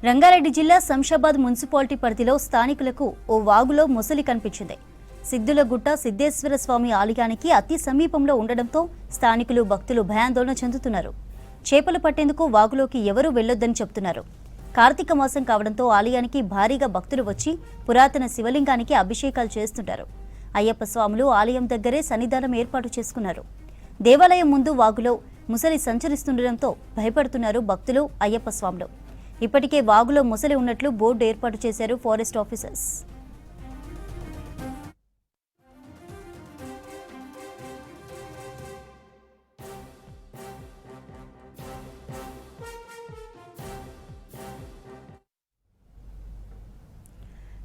రంగారెడ్డి జిల్లా శంషాబాద్ మున్సిపాలిటీ పరిధిలో స్థానికులకు ఓ వాగులో మొసలి కనిపించింది. సిద్దులగుట్ట సిద్ధేశ్వర స్వామి ఆలయానికి అతి సమీపంలో ఉండడంతో స్థానికులు భక్తులు భయాందోళన చెందుతున్నారు. చేపలు పట్టేందుకు వాగులోకి ఎవరూ వెళ్లొద్దని చెబుతున్నారు. కార్తీక మాసం కావడంతో ఆలయానికి భారీగా భక్తులు వచ్చి పురాతన శివలింగానికి అభిషేకాలు చేస్తుంటారు. అయ్యప్ప స్వాములు ఆలయం దగ్గరే సన్నిధానం ఏర్పాటు చేసుకున్నారు. దేవాలయం ముందు వాగులో ముసలి సంచరిస్తుండటంతో భయపడుతున్నారు భక్తులు, అయ్యప్ప స్వాములు. ఇప్పటికే వాగులో ముసలి ఉన్నట్లు బోర్డు ఏర్పాటు చేశారు ఫారెస్ట్ ఆఫీసర్స్.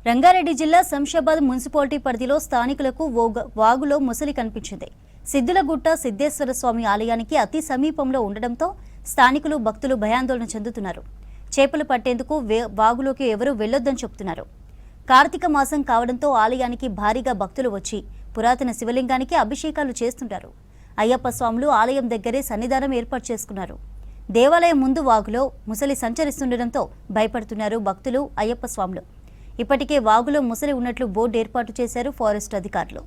రంగారెడ్డి జిల్లా శంషాబాద్ మున్సిపాలిటీ పరిధిలో స్థానికులకు వాగులో ముసలి కనిపించింది. సిద్దులగుట్ట సిద్ధేశ్వర స్వామి ఆలయానికి అతి సమీపంలో ఉండడంతో స్థానికులు భక్తులు భయాందోళన చెందుతున్నారు. చేపలు పట్టేందుకు వాగులోకి ఎవరూ వెళ్లొద్దని చెబుతున్నారు. కార్తీక మాసం కావడంతో ఆలయానికి భారీగా భక్తులు వచ్చి పురాతన శివలింగానికి అభిషేకాలు చేస్తుంటారు. అయ్యప్ప స్వాములు ఆలయం దగ్గరే సన్నిధానం ఏర్పాటు చేసుకున్నారు. దేవాలయం ముందు వాగులో ముసలి సంచరిస్తుండటంతో భయపడుతున్నారు భక్తులు, అయ్యప్ప స్వాములు. ఇప్పటికే వాగులో ముసలి ఉన్నట్లు బోర్డు ఏర్పాటు చేశారు ఫారెస్ట్ అధికారులు.